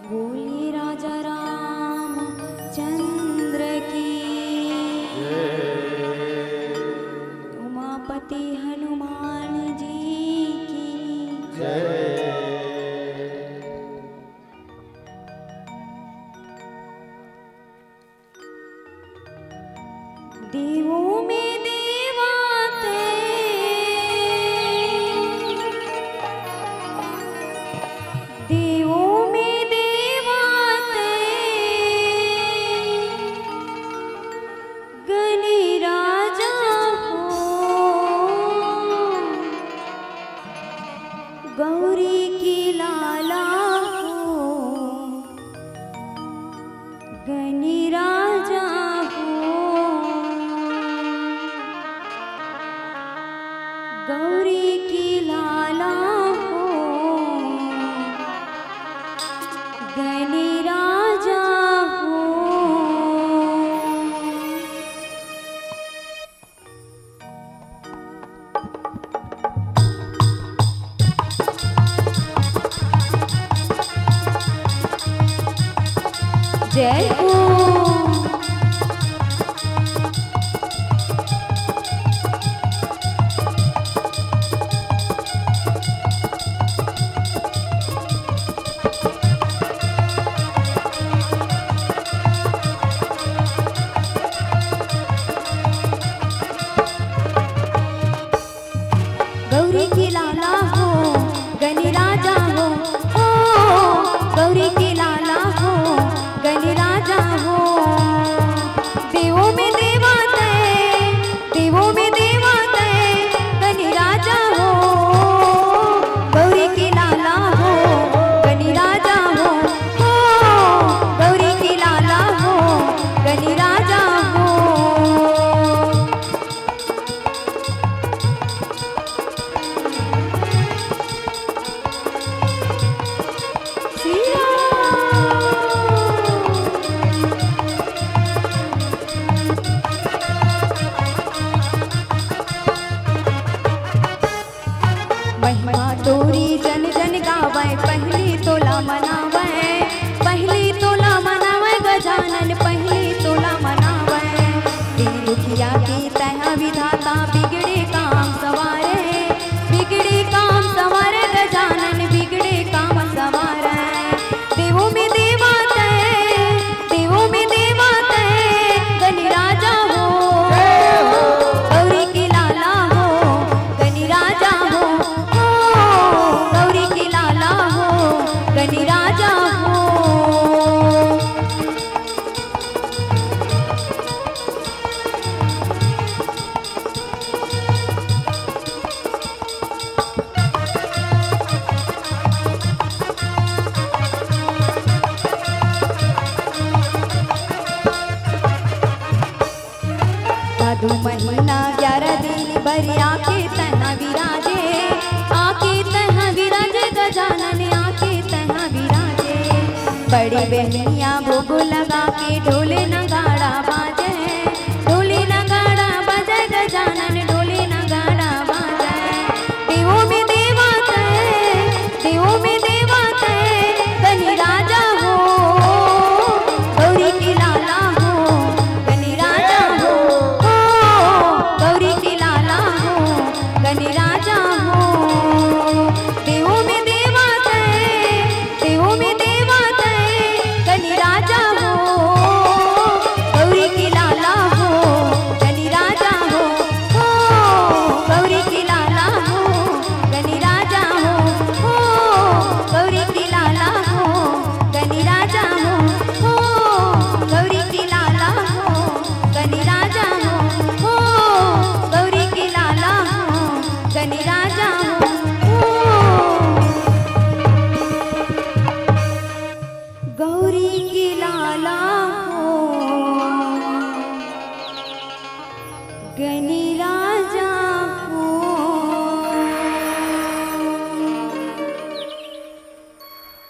बोलिए राजा राम चंद्र की उमापति हनुमान जी की जय। देवों में देवाते देवों में देवाते गणी राजा हो गौरी की लाला हो गणी राजा गौरी की लाला हो गणी राजा हो। जय हो गौरी की लाला हो गणी राजा हो ओ गौरी की लाला हो गणी राजा हो। देवों में देवाते देवों में देवाते गणी राजा हो गौरी की लाला हो गणी राजा हो ओ गौरी की लाला हो गणी राजा हो। महिमा तोरी जन जन गावे पहली तोला मनावे पहली तोला मनावे गजानन पहली तोला मनावे। दीन दुखिया की तह विधाता बिगड़े काम सवारे गजानन बिगड़े काम सवारे। देवों में देवाते गणी राजा हो गौरी की लाला हो गणी राजा हो गौरी की लाला हो गणी राजा हो। भादो महीना 11 दिन भरी आके तहाँ विराजे गजानन आके तहाँ विराजे। बड़ी बहनिया भोग लगा के ढोले नगाड़ा बाजे गजानन ढोले नगाड़ा बाजे। देवों में देवाते गणी राजा हो गौरी की लाला हो गणी राजा हो गौरी की लाला हो गणी राजा हो। देवों में देवाते गणी राजा हो गौरी की लाला हो गणी राजा हो गौरी की लाला हो गणी राजा हो गौरी की लाला हो गणी राजा हो गौरी की लाला हो गणी राजा हो गौरी की लाला हो गणी राजा हो। गौरी की लाला हो गणी राजा हो।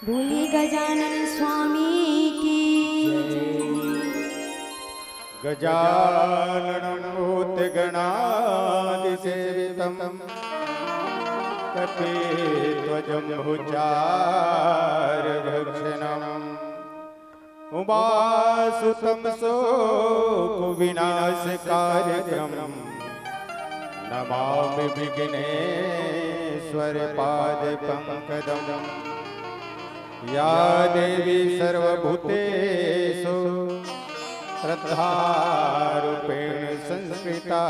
बोली गजानन स्वामी की गजाननं भूतगणादिसेवितं कटे त्वजम्भुचारभक्षणम् उमासुतं शोकविनाशकार्यक्रमम् नमामि विघ्नेश्वरपादपङ्कजम् या देवी सर्वभूतेषु श्रद्धारूपेण संस्कृता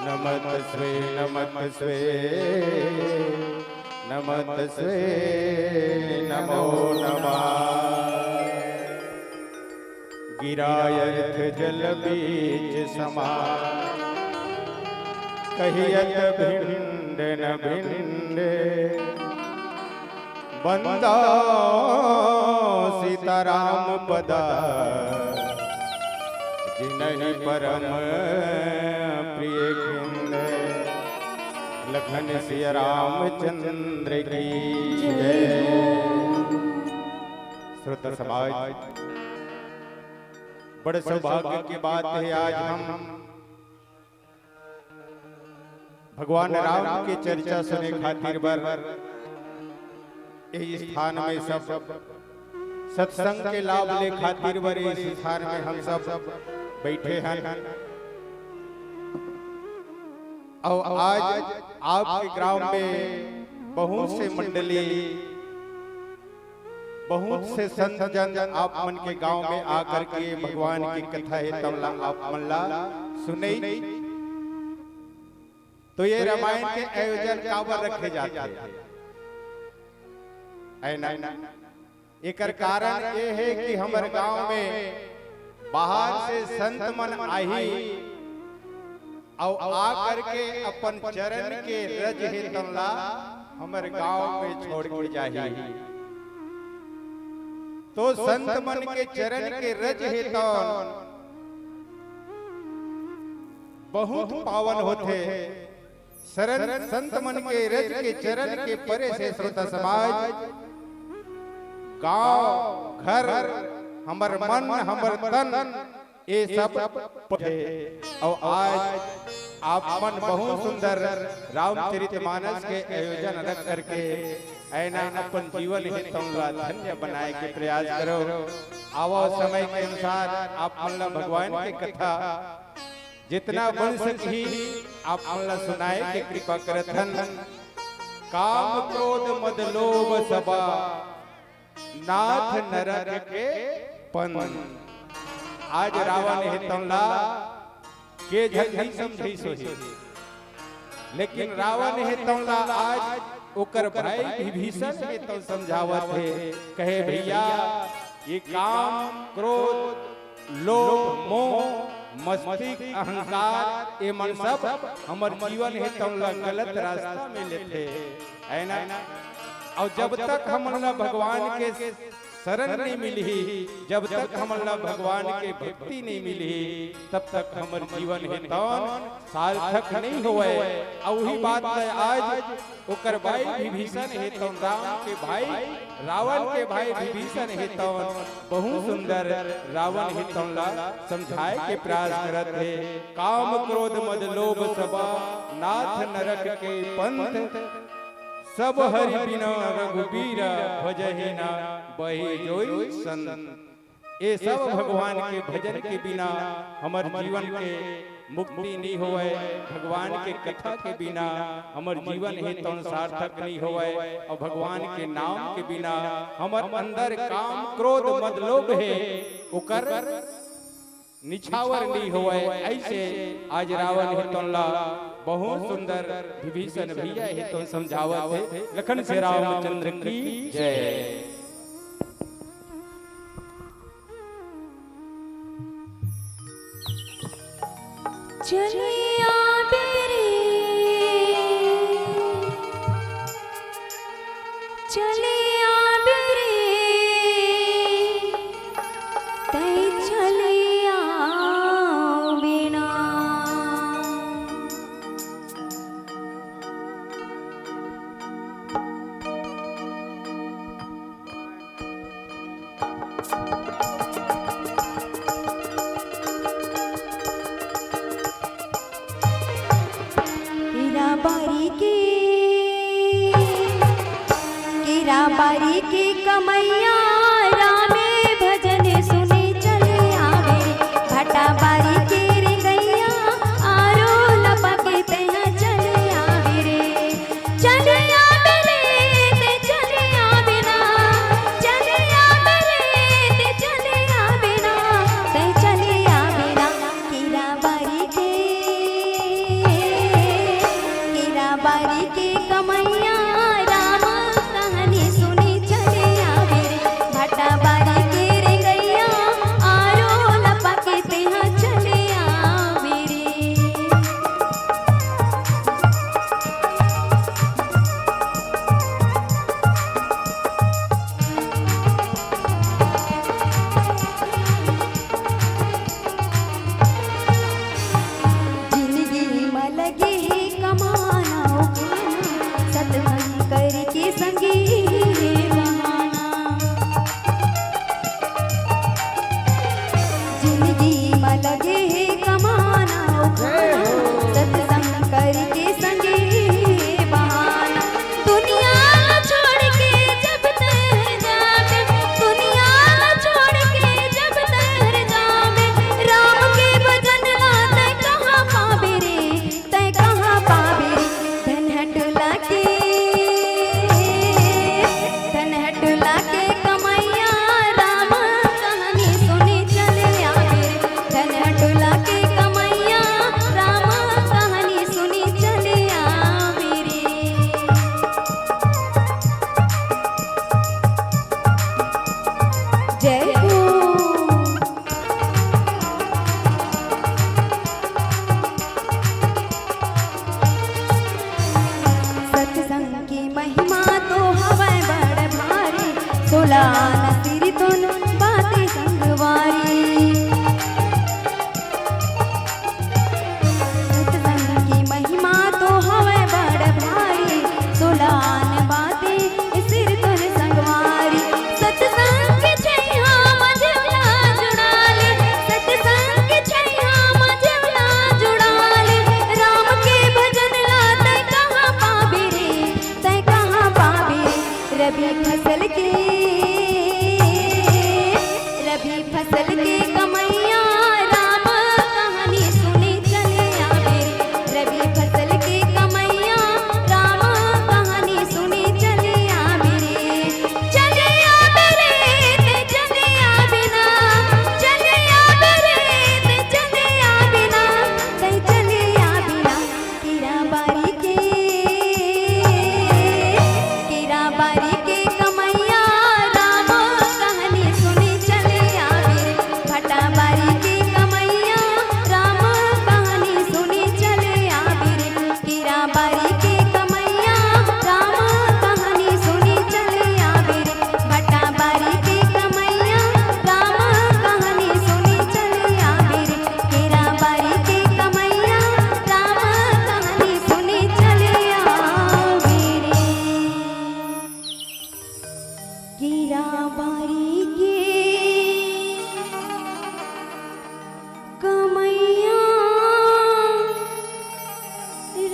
नमस्ते नमस्ते नमस्ते नमो नमः गिरायर्थ जल बीच समा कहियत भिंड न भिंड बंदा सीताराम पदा जिन्हि परम प्रिय खिंड लखन सिया रामचंद्र की जय। श्रोता समाज, बड़े सौभाग्य की बात है आज हम भगवान राम की चर्चा सुने खातिर बर इस स्थान में सब सत्संग के लाभ ले खातिर बर इस स्थान में हम सब बैठे हैं। और आज आपके ग्राम में बहुत से मंडली, बहुत से संत जन आप मन के गांव में आकर के भगवान की कथा है तमला आप मल्ला सुने। तो ये रामायण के आयोजन काबर रखे जाते हैं। एकर कारण ये है कि हमारे गांव में बाहर से संत मन आई और आकर के अपन चरण के रज है तमला हमारे गांव में छोड़ के जाही। तो संत मन के चरण के रज है तो बहुत पावन होते। शरण संत मन के रज के चरण के परे से श्रोता समाज गांव घर हमर मन हमर तन ये सब और आज आप मन बहुत सुंदर रामचरितमानस के आयोजन रख करके ऐना अपन जीवन ही तुमला धन्य बनाए के प्रयास करो। आवो समय के अनुसार आप मन भगवान की कथा जितना बन सकी आप मन सुनाए के कृपा करथन। काम क्रोध मद लोभ सबा नाथ नरक के पन। आज रावण है तमला के जन नहीं समझी सोची, लेकिन रावण है तमला आज ओकर भाई विभीषण के तो समझावत है। कहे भैया ये काम क्रोध लोभ मोह मस्तिष्क अहंकार ये मन सब हमर जीवन है तमला गलत रास्ता में लेते है ना। और जब तक हमला भगवान के शरण नहीं मिली, जब तक हमला भगवान के भक्ति नहीं मिली, तब तक हमर जीवन है तौन सार्थक नहीं होए। और वही बात है आज ओकर भाई विभीषण है तौन राम के भाई रावण के भाई विभीषण है तौन बहुत सुंदर रावण है तौनला समझाए के प्रयास करत है। काम क्रोध मद लोभ सबा नाथ नरक के पंथ सब हरि बिना रघुबीर भजहि ना बहि जोई संत। ये सब भगवान के भजन के बिना हमार जीवन के मुक्ति नहीं होवे। भगवान के कथा के बिना हमार जीवन है तो सार्थक नहीं होवे। और भगवान के नाम के बिना हमार अंदर काम क्रोध मद लोभ है ओकर निछावर नहीं होवे। ऐसे आज रावण है तोला बहुत सुंदर विभीषण भैया है तो समझावत है। लखन से रामचंद्र की जय। चलिया बेरे चलिया बेरे तै चलिया बिना बारी की कमैया रामे भजन सुने चले आवे भटा बारी के रे गैया आरो लपके ते चले आवे रे चले आवे रे ते चले आवे ना चले आवे रे ते चले आवे ना ते चले आवे ना कीरा बारी के कमैया राम कहानी सुनी चले आवे रे भटा बारी के रे गैया आरो लपके ते चले आवे रे जिंदगी में लगे है कमाना सतमन करके संगी बहाना जिंदगी में लगे है कमाना सत्संग करके संगी बहाना दुनिया छोड़ के जब तक जावे दुनिया छोड़ के जब तक जावे राम के भजन ला तै कहाँ पावे रे तै कहाँ पावे रे धनहटला के कमैया राम कहानी सुनी चले आवे रे धनहटला के कमैया राम कहानी सुनी चले आवे रे जय हो सत्संग की महिमा तो हवै बड़ भारी सोलान सिर दोनों बातें संगवारी सत्संग की महिमा तो हवै बड़ भारी सोलान बातें सिर दोनों संगवारी सत्संग के छैया मजला जुड़ा ले सत्संग के छैया मजला जुड़ा ले राम के भजन ला तै कहाँ पावे रे तै कहाँ पावे रे रबी फसल के कमैया राम कहानी सुनी चले आवे रे रबी फसल के कमैया राम कहानी सुनी चले आवे रे चले आवे रे ते चले आवे ना चले आवे रे ते चले आवे ना ते चले आवे ना कीरा बारी के कमैया राम कहानी सुनी चले आवे रे भटा बारी के कमैया राम कहानी सुनी चले आवे रे कीरा बारी के कमैया राम कहानी सुनी चले आवे रे भटा बारी के कमैया राम कहानी सुनी चले आवे रे कीरा बारी के कमैया राम कहानी सुनी चले आवे रे कीरा बारी के कमैया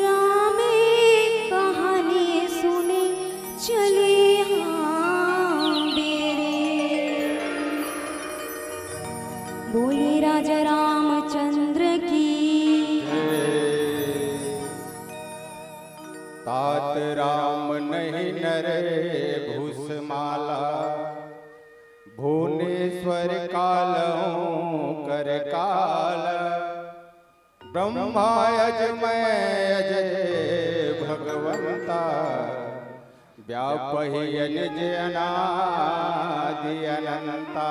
रामे कहानी सुने चले आवे रे बोले राजा रामचंद्र की तात राम नहीं नरे भूषमाला भुवनेश्वर कालहूँ कर काल ब्रह्मा अजमय अजय भगवंता व्यापहि निज अनादि अनंता।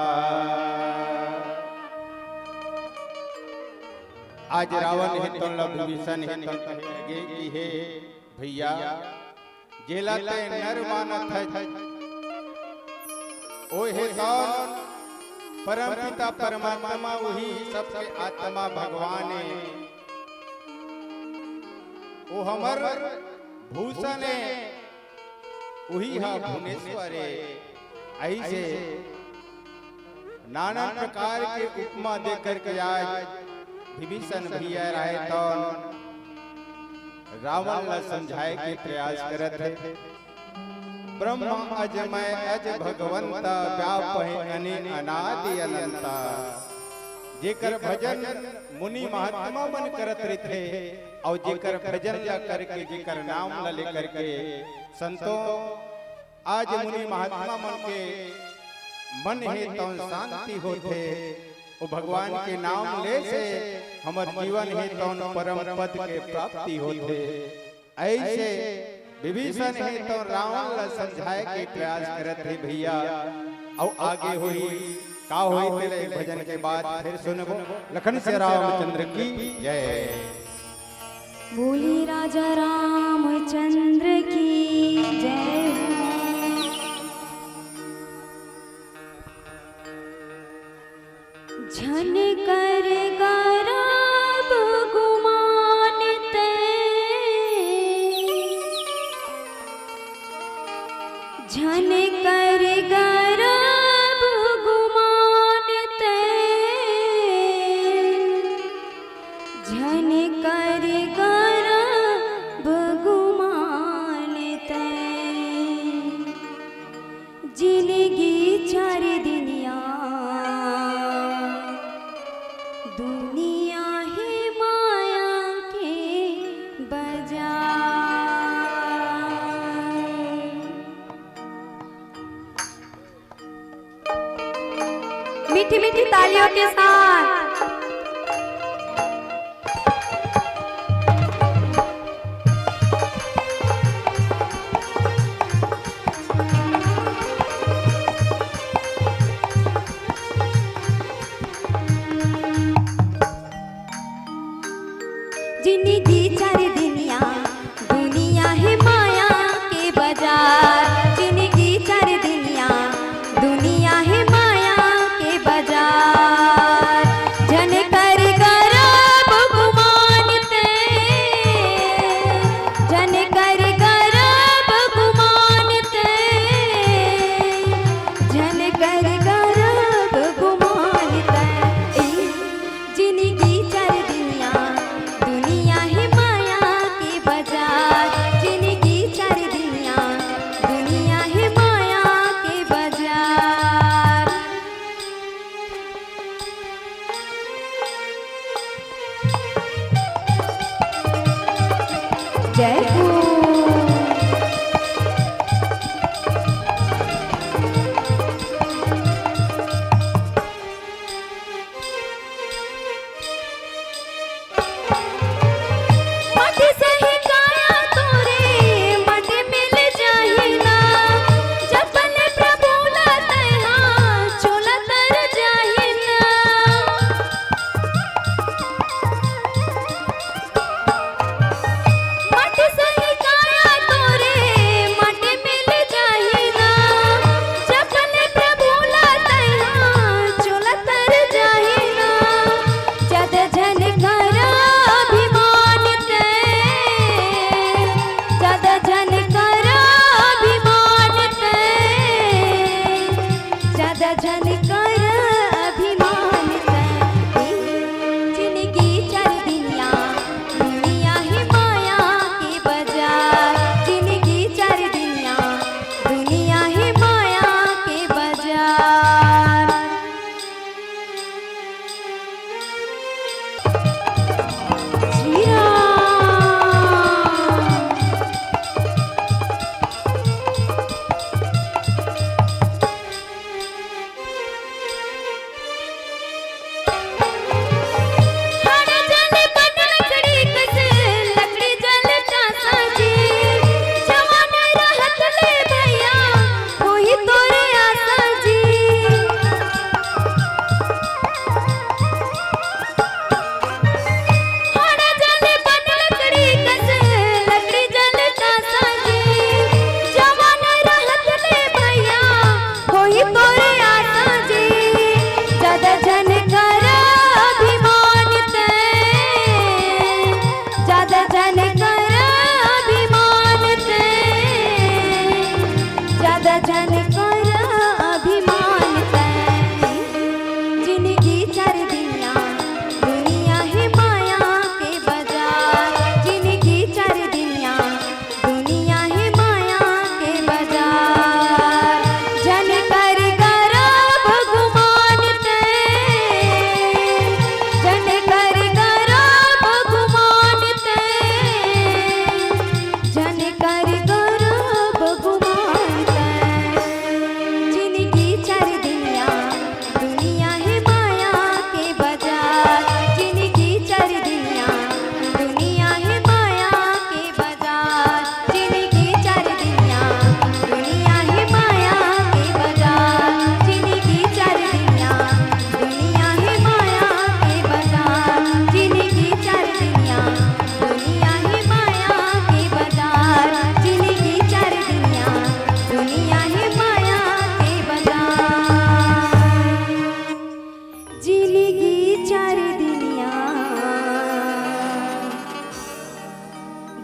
आज रावण हितन विभीषण हितन कहे कि हे भैया जेला ते नर मानत है ओ हे कौन परम पिता परमात्मा वही सबके आत्मा भगवान है ओ हमर भूषण है वही है भुवनेश्वर है। ऐसे नाना प्रकार के उपमा देकर के आज विभीषण भैया रहे तो रावण ला समझाए के प्रयास करत है। ब्रह्म अजमय अज भगवंता व्यापहि अनि अनादि अनंता। जेकर भजन मुनि महात्मा मन करत रथे और जेकर भजन ला करके जेकर नाम ला लेकर के संतों आज मुनि महात्मा मन के मन है तो शांति होते। वो भगवान के नाम ले से हमर जीवन है तो परम पद के प्राप्ति होते। ऐसे विभीषण है तो रावण ला समझाए के प्रयास करत है भैया। और आगे हुई का हुई तेरे भजन के बाद फिर सुनबो। लखन से रामचंद्र की जय। बोली राजा रामचंद्र की जय हो। झन कर गरब गुमान ते, झन कर गरब गुमान ते, झन कर गरब गुमान ते। जिंदगी चार दुनिया दुनिया है माया के बाजार। मीठी मीठी तालियों के साथ जिंदगी चार दुनिया दुनिया है माया के बाजार। जिंदगी चार दुनिया दुनिया है माया के बाजार। जन कर गरब गुमान ते, जन कर गरब गुमान ते, जन कर गरब गुमान ते। जिंदगी चार दुनिया दुनिया है माया के बाजार। जिंदगी चार दुनिया दुनिया है माया के बाजार। जय हो। माटी से ही काया तोरे मन मिल जाहिना। जपन प्रभु लाते हाँ चोला तर जाहिना। माटी से ही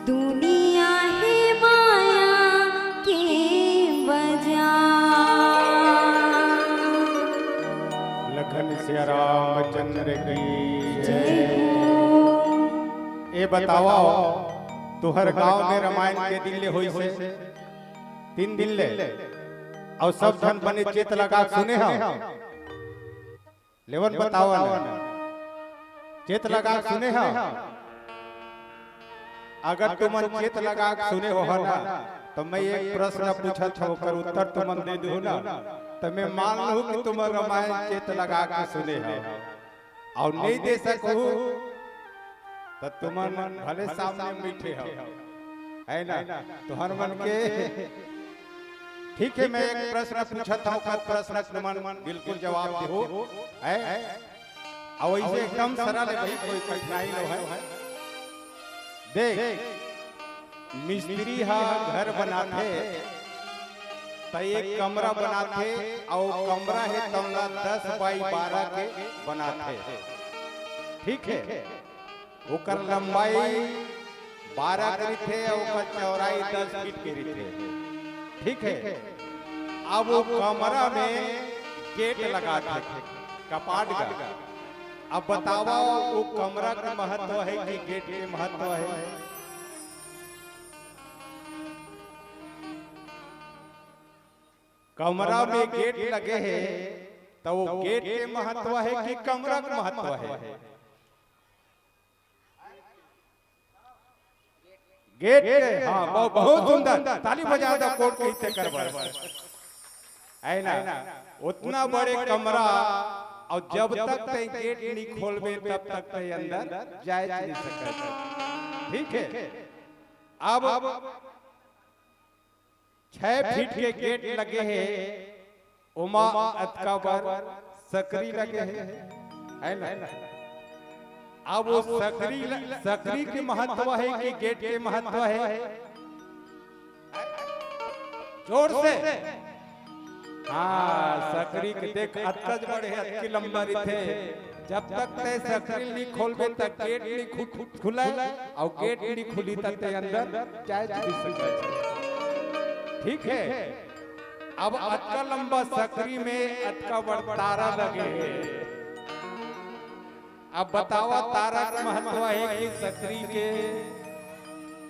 दुनिया है माया की बाजार। लखन सिया रामचंद्र की जय जय। हो। ए बताओ तुहर गांव में रामायण के दिन ले होई से 3 दिन ले और सब जन बने चित लगा सुने हो लेवन बताओ ना चित लगा सुने हो। अगर तुम चित लगा सुने हो ना तो मैं एक प्रश्न पूछा था ओकर उत्तर तुम दे दो ना तो मैं मान लूं कि तुम रामायण चित लगा के सुने हो और नहीं दे सको तो तुम भले सामने बैठे हो है ना तुहर मन के ठीक है। मैं एक प्रश्न पूछा था ओकर प्रश्न तुम बिल्कुल जवाब दो है और ऐसे एकदम सरल है भाई कोई कठिनाई नहीं है। देख मिस्त्री हा घर बनाते तो एक कमरा बनाते और कमरा है तमला 10 बाई 12 के बनाते ठीक है। ओकर लंबाई 12 करी थे और ओकर चौड़ाई 10 फीट करी थे ठीक है। अब वो कमरा में गेट लगा थे कपाट का। अब बताओ वो कमरा का महत्व है कि गेट के महत्व है? कमरा में गेट लगे हैं तो वो गेट के महत्व है कि कमरा का महत्व है? गेट हाँ बहुत सुंदर ताली बजा दो कोर्ट के इतने करवा है ना। उतना बड़े कमरा और जब तक ते गेट नहीं खोलबे तब तक ते अंदर जाए नहीं सकते ठीक है। अब 6 फीट के गेट लगे हैं उमा अतकाबर सकरी लगे हैं है ना। अब वो सकरी के महत्व है कि गेट के महत्व है? जोर से हाँ सकरी के देख अतकज बड़े अतकी लंबा थे जब तक ते सकरी नहीं खोलबे तक गेट नहीं खुला और गेट नहीं खुली तक ते अंदर जाए नहीं सके ठीक है। अब अतका लंबा सकरी में अतका बड़ तारा लगे हैं। अब बताओ तारा का महत्व है कि सकरी के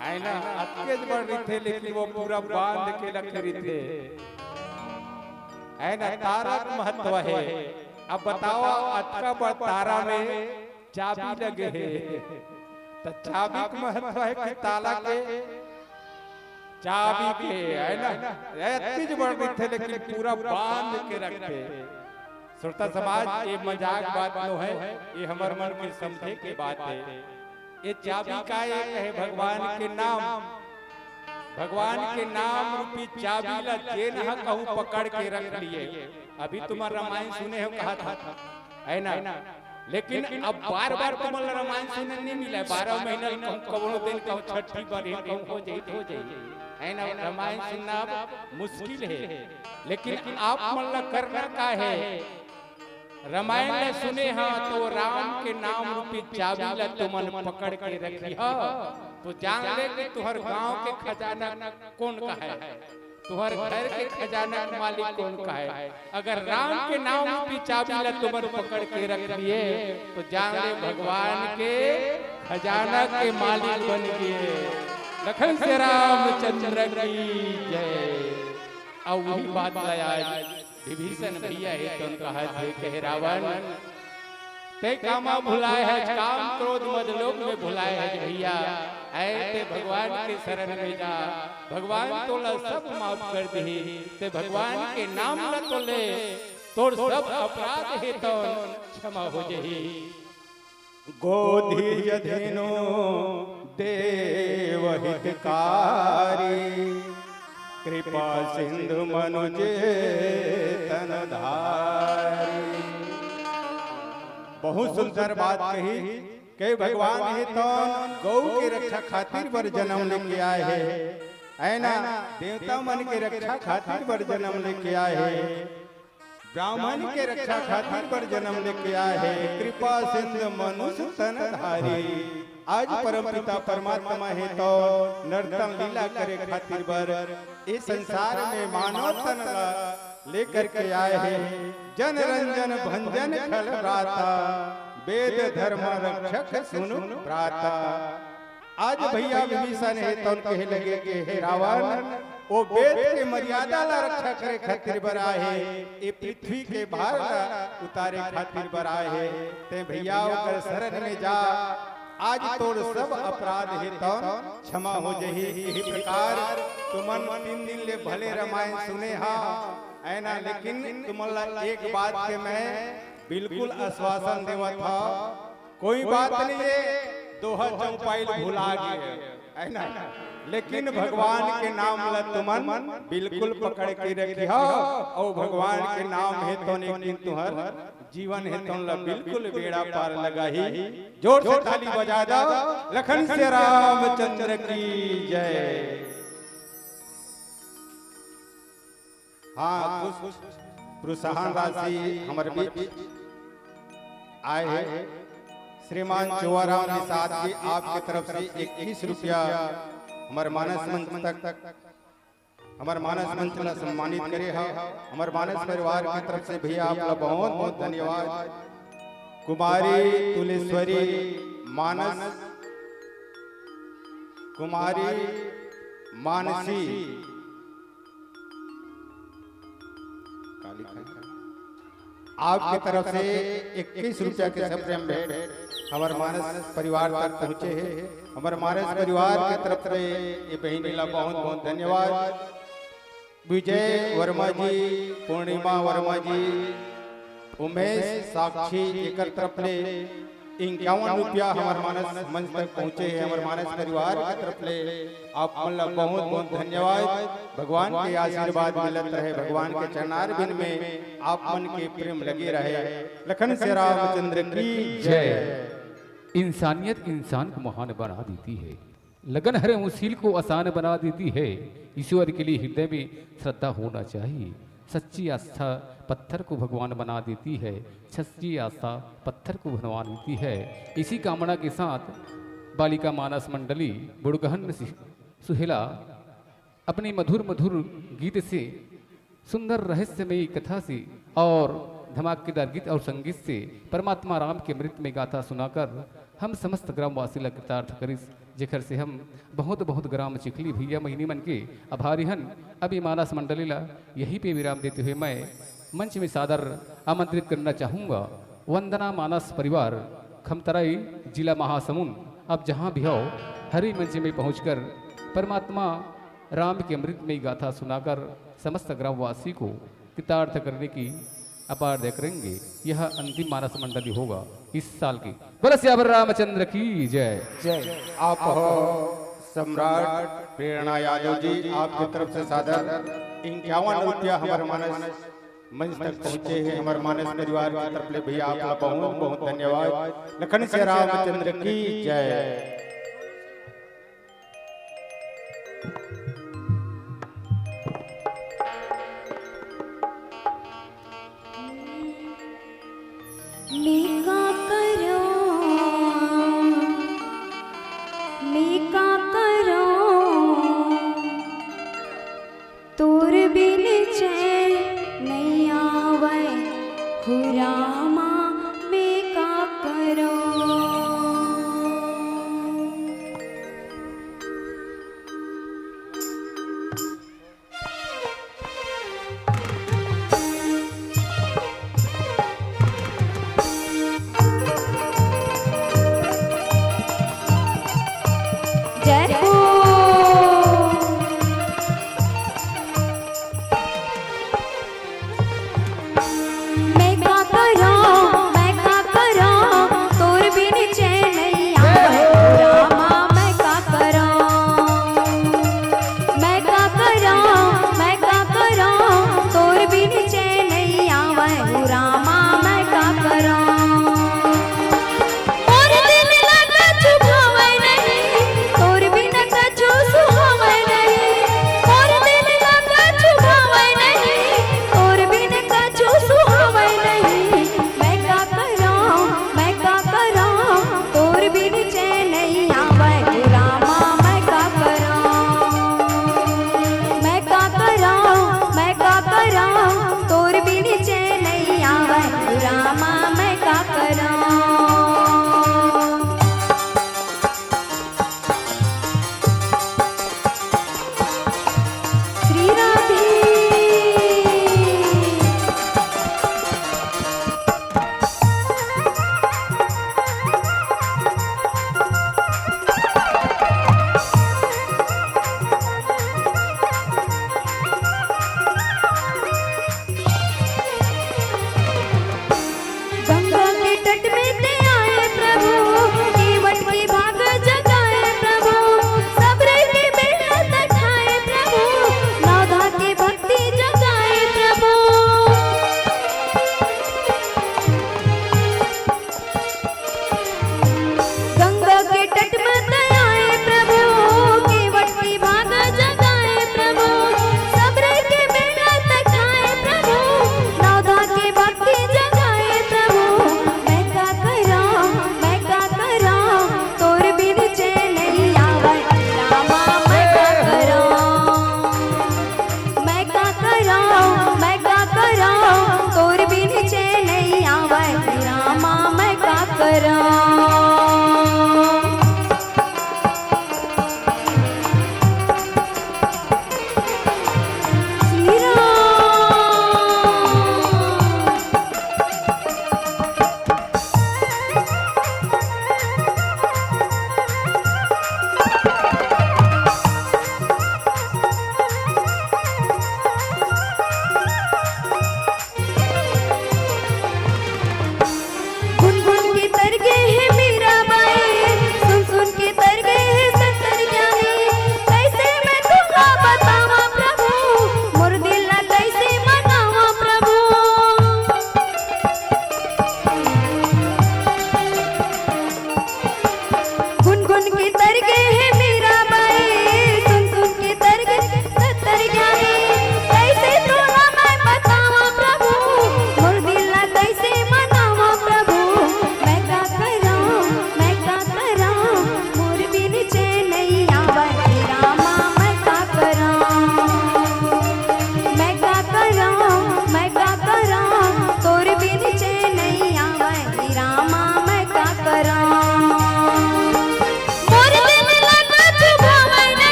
है ना अतके बढ़ रही थे लेकिन वो पूरा बांध के रख रही थे है ना। तारा का महत्व है। अब बताओ अतका बड़ तारा में चाबी लगे हैं तो चाबी का महत्व है कि ताला के चाबी के है ना अतके बढ़ रही थे लेकिन पूरा बांध के रखते। श्रोता समाज ये मजाक बात नो है ये हमारे मन में समझे के बात है। ये चाबी का एक है भगवान के नाम रूपी चाबी ला जेन ह कहूं पकड़ के रख लिए। अभी तुम्हारा रामायण सुने हो कहा था है ना लेकिन अब बार-बार तुम्हारा रामायण सुनने नहीं मिला। 12 महीना कौनो दिन कहूं छठी बार कहूं हो जाई है ना। रामायण सुनना मुश्किल है लेकिन आप मन ला करना का है रामायण ले सुने हाँ तो राम के नाम रूपी चाबी ला तुमन पकड़ के रखी हा तो जान ले कि तुहर गांव के खजाना कौन का है तुहर घर के खजाना का मालिक कौन का है। अगर राम के नाम रूपी चाबी ला तुमन पकड़ के रख लिए तो जान ले भगवान के खजाना के मालिक बन गए। लखन से रामचंद्र की जय। और वही बात आया विभीषण भैया है तो उनका हाथ कहे रावण ते कामा भुलाए है काम क्रोध मद लोग में भुलाए है भैया ऐसे भगवान के शरण में जा भगवान तोला सब माफ कर दे ते भगवान के नाम न तोले तोर सब अपराध है तो क्षमा हो जाही। गोधी यधेनो देव हितकारी कृपा सिंधु मनुजे तनधारी। बहुत सुंदर बात कही कि भगवान ही तो गौ की रक्षा खातिर बर जन्म लेके आए है ना। देवता मन की रक्षा खातिर बर जन्म लेके आए है ब्राह्मण के रक्षा खातिर बर जन्म लेके आए है कृपा सिंधु मनुष्य तनधारी। आज परम पिता परमात्मा है तो नर्तन लीला करे खातिर बर इस संसार में मानव तन लेकर के आए हैं। जन रंजन भंजन खल प्राता वेद धर्म रक्षक सुनु प्राता। आज भैया विभीषण है तो कहे लगे कि हे रावण वो वेद के मर्यादा ला रक्षा करे खातिर बराए है, ये पृथ्वी के भार उतारे खातिर बराए है। ते भैया ओकर शरण में जा, आज तोड़ सब अपराध है तो क्षमा हो जही। यही प्रकार तुमन 3 दिन ले भले रामायण सुने हा ऐना, लेकिन तुमला एक बात के मैं बिल्कुल आश्वासन देवत था, कोई बात नहीं है दोहा चौपाइल भुला गए ऐना, लेकिन भगवान के नाम ला तुमन बिल्कुल पकड़ के रखिया और भगवान के नाम है तो एक दिन तुहर जीवन है तो ला बिल्कुल बेड़ा पार लगा ही। जोर से ताली बजा दो, लखन से रामचंद्र की जय। हाँ, कुछ प्रोत्साहन राशि हमारे बीच आए हैं। श्रीमान चौहाराम निषाद जी आपकी तरफ से 21 रुपया हमारे मानस मंच तक हमारे मानस मंच में सम्मानित करे है। हमारे मानस परिवार की तरफ से भैया आपका बहुत बहुत धन्यवाद। कुमारी तुलेश्वरी मानस, कुमारी मानसी आपकी तरफ से 21 रुपया के सप्रेम भेंट हमारे मानस परिवार तक पहुँचे हैं। हमारे मानस परिवार की तरफ से ये बहनी ला बहुत बहुत धन्यवाद। विजय वर्मा जी, पूर्णिमा वर्मा जी, उमेश साक्षी एक तरफ ले 51 रुपया हमारे मानस मंच तक पहुँचे हैं। हमारे मानस परिवार की तरफ ले आप बहुत बहुत धन्यवाद। भगवान के आशीर्वाद मिलत रहे, भगवान के चरणारविंद में आप मन के प्रेम लगे रहे। लखन से रामचंद्र की जय। इंसानियत इंसान को महान बना देती है, लगन हरे मुसील को आसान बना देती है। ईश्वर के लिए हृदय में श्रद्धा होना चाहिए। सच्ची आस्था पत्थर को भगवान बना देती है, सच्ची आस्था पत्थर को भगवान देती है। इसी कामना के साथ बालिका मानस मंडली बुड़गहन सुहेला अपनी मधुर मधुर गीत से, सुंदर रहस्यमयी कथा से और धमाकेदार गीत और संगीत से परमात्मा राम के अमृत में गाथा सुनाकर हम समस्त ग्रामवासी कृतार्थ करिस, जेखर से हम बहुत बहुत ग्राम चिखली भैया महीनी मन के आभारी हन। अभी मानस मंडली ला यहीं पे विराम देते हुए मैं मंच में सादर आमंत्रित करना चाहूँगा वंदना मानस परिवार खमतराई जिला महासमुंद। अब जहाँ भी हो हरि मंच में पहुँचकर परमात्मा राम के अमृत में गाथा सुनाकर समस्त ग्रामवासी को कृतार्थ करने की अपार दया करेंगे। यह अंतिम मानस मंडली होगा इस साल की। बरस्यावर रामचंद्र की जय जय। आप हो सम्राट प्रेरणा यादव जी, आपकी तरफ से सादर 51 रुपया हमारे मानस मंच तक पहुँचे हैं। हमारे मानस परिवार की तरफ ले भैया आपका बहुत बहुत धन्यवाद। लखन से रामचंद्र की जय। मेका करो तोर बिन चैन नहीं आवे हुरामा मेका करो।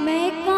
मैं